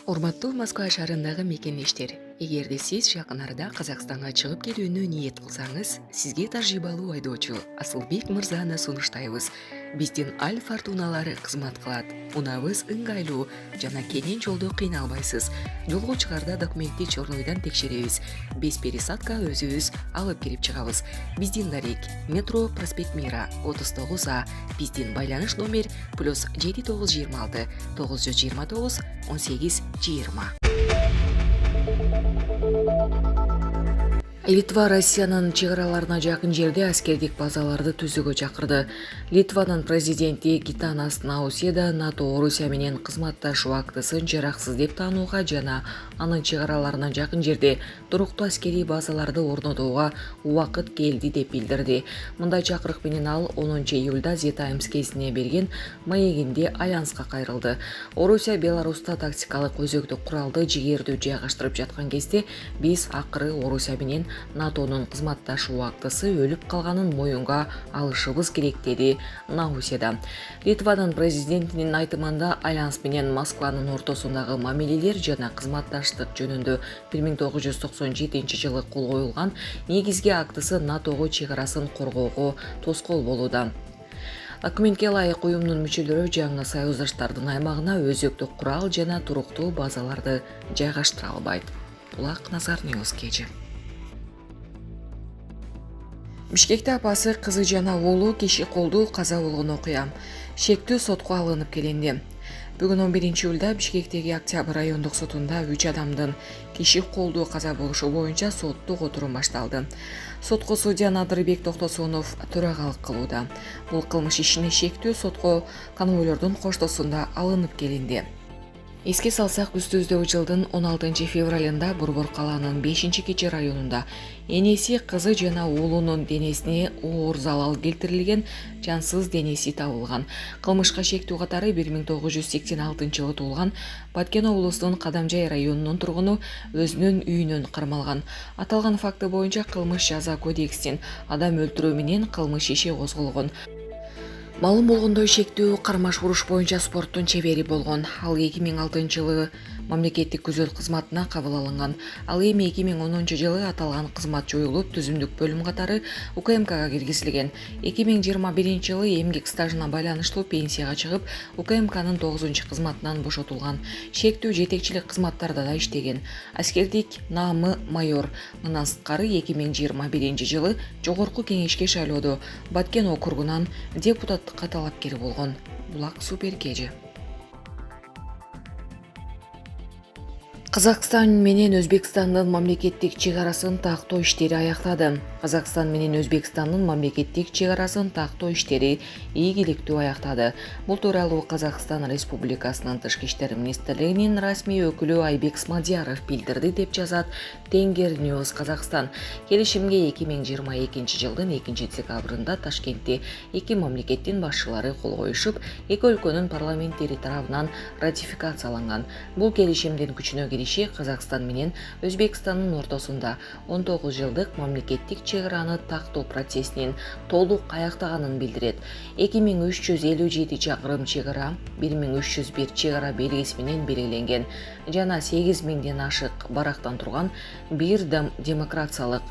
Урматтуу Москва шаарындагы мекендештер, эгерде сиз жакын арада Казакстанга чыгып келүүнү ниет кылсаңыз, сизге тажрыйбалуу айдоочу Асылбек мырзаны сунуштайбыз. Биздин Аль Фортуналары кызмат кылат. Унабыз ыңгайлуу жана кенен жолдо кыйналбайсыз. Жолго чыгарда документти чорнойдон текшеребиз. Без пересадка өзүбүз алып кирип чыгабыз. Биздин дарек метро проспект Мира 39А. Биздин байланыш номер +7926 929 1820. Литва Россиянын чек араларына жакын жерде аскердик базаларды түзүүгө чакырды. Литванын президенти Гитанас Наусьеда НАТО Орусия менен кызматташуу актысын жараксыз деп таанууга жана анын чек араларына жакын жерде туруктуу аскерий базаларды орнотууга убакыт келди деп билдирди. Мындай чакырык менен ал 10-июлда The Times кезине берген маегинде альянска кайрылды. Орусия Беларуста тактикалык өзөктүк куралды жигердүү жайгаштырып жаткан кезде биз акыры Орусия менен НАТОнун кызматташуу актысы өлүп калганын моюнга алышыбыз керек, деди Наусьеда. Литванын президентинин айтымында альянс менен Москванын ортосундагы мамилелер жана кызматташтык жөнүндө 1997-жылы кол коюлган негизги актысы НАТОго чек арасын коргоого тоскоол болууда. Документке ылайык уюмдун мүчөлөрү жаңы союздаштардын аймагына өзөктүк курал жана туруктуу базаларды жайгаштыра албайт. Булак Назар Ньюс кечи. Бишкекте апасы, кызы жана уулу киши колдуу каза болгон окуя шектүү сотко алынып келинди. Бүгүн 11-июлда Бишкектеги Октябрь райондук сотунда 3 адамдын киши колдуу каза болушу боюнча соттук отурум башталды. Сотко судья Надырбек Токтосунов төрагалык кылууда. Бул кылмыш ишине шектүү сотко конвойлордун коштосунда алынып келинди. Эске салсак, үстүбүздөгү жылдын 16 февралында Борбор калаанын 5-кечи районунда энеси, кызы жана уулунун денесине оор залал келтирилген жансыз денеси табылган. Кылмышка шектүү катары 1986-жылы туулган Баткен облусунун Кадамжай районунун тургуну өзүнүн үйүнөн кармалган. Аталган факты боюнча кылмыш жаза кодексинин адам өлтүрүү менен кылмыш иши козголгон. Малым болгондой, шектүү кармаш уруш боюнча спорттун чебери болгон. Ал 2006-жылы мамлекеттик күзөт кызматына кабыл алынган. Ал эми 2010-жылы аталган кызмат жоюлуп, түзүмдүк бөлүм катары УКМКга киргизилген. 2021-жылы эмгек стажына байланыштуу пенсияга чыгып, УКМКнын 9-кызматынан бошотулган. Шектүү жетекчилик кызматтарда да иштеген. Аскердик наамы майор. Мындан сырткары 2021-жылы Жогорку кеңешке шайлоодо Баткен округунан депутаттыкка талапкер болгон. Булак Супер кежи. Казакстан менен Өзбекстандын мамлекеттик чек арасын тактоо иштери аяктады. Казакстан менен Өзбекстандын мамлекеттик чек арасын тактоо иштери ийгиликтүү аяктады. Бул тууралуу Казакстан Республикасынын Тышкы иштер министрлигинин расмий өкүлү Айбек Смадияров билдирди деп жазат Тенгер Ньюс Казакстан. Келишимге 2022-жылдын 2-декабрында Ташкентте эки мамлекеттин башчылары кол коюшуп, эки өлкөнүн парламенттери тарабынан ратификацияланган. Бул келишимдин күчүнө кириши Казакстан менен Өзбекстандын ортосунда 19 жылдык мамлекеттик чек араны тактоо процессинин толук аяктаганын билдирет. 2357 чакырым чек ара, 1301 чек ара белгиси менен белгиленген жана 8000ден ашык барактан турган бир демократиялык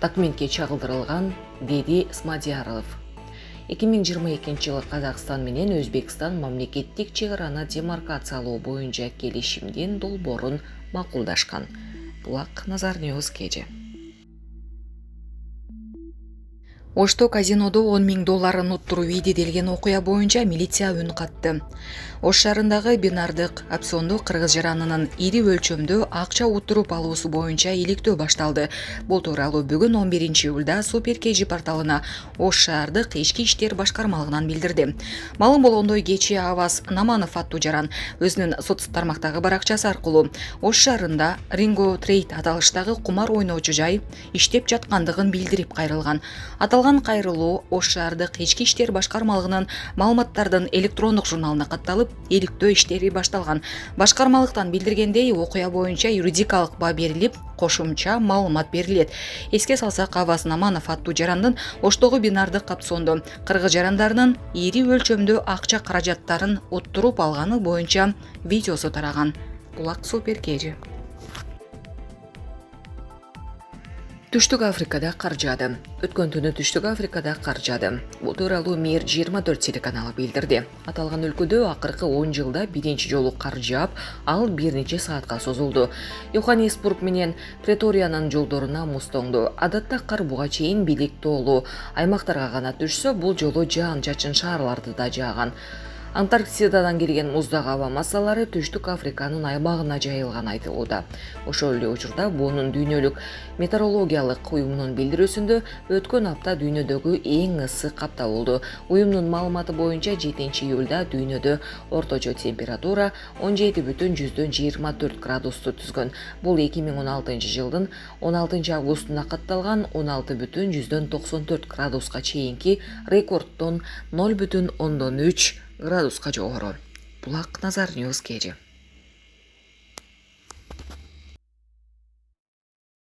документке чагылдырылган, деди Смадияров. 2022-жылы Казакстан менен Өзбекстан мамлекеттик чек араны демаркациялоо боюнча келишимдин долбоорун макулдашкан. Булак Назар Ньюс кежи. Ошто казинодо $10,000 уттуруу видеделген окуя боюнча милиция үн катты. Ош шаарындагы бинардык опциондо кыргыз жаранынын ири өлчөмдө акча уттуруп алуусу боюнча иликтөө башталды. Бул тууралуу бүгүн 11-июлда Супер кежи порталына Ош шаардык ички иштер башкармалыгынан билдирди. Малым болгондой, кечээ Аваз Наманов аттуу жаран өзүнүн соцсуз тармактагы баракчасы аркылуу Ош шаарында Ринго Трейд аталыштагы кумар ойноочу жай иштеп жаткандыгын билдирип кайрылган. Аталган кайрылуу Ош шаардык ички иштер башкармалыгынын маалыматтардын электрондук журналына катталып, иликтөө иштери башталган. Башкармалыктан билдиргендей, окуя боюнча юридикалык баа берилип, кошумча маалымат берилет. Эске салсак, Аваз Наманов аттуу жарандын Оштогу бинардык опциондо кыргыз жарандарынын ири өлчөмдө акча каражаттарын уттуруп алганы боюнча видеосу тараган. Булак супер кежи. Түштүк Африкада кар жаады. Өткөн түнү Түштүк Африкада кар жаады. Бул тууралуу Мир 24 телеканалы билдирди. Аталган өлкөдө акыркы 10 жылда биринчи жолу кар жаап, ал бир нече саатка созулду. Йоханнесбург менен Преториянын жолдоруна муз тоңду. Адатта кар буга чейин бийлик тоолуу аймактарга гана түшсө, бул жолу жаан-чачын шаарларды да жааган. Антарктидадан келген муздак аба массалары Түштүк Африканын аймагына жайылган айтылууда. Ошол эле учурда буунун дүйнөлүк метеорологиялык уюмунун билдирүүсүндө өткөн апта дүйнөдөгү эң ысык апта болду. Уюмдун маалыматы боюнча 7-июлда дүйнөдө орточо температура 17,24 градусту түзгөн. Бул 2016 жылдын 16 августуна катталган 16,94 градуска чейинки рекордтон 0,3 градуска жогору. Булак Назар Ньюс кежи.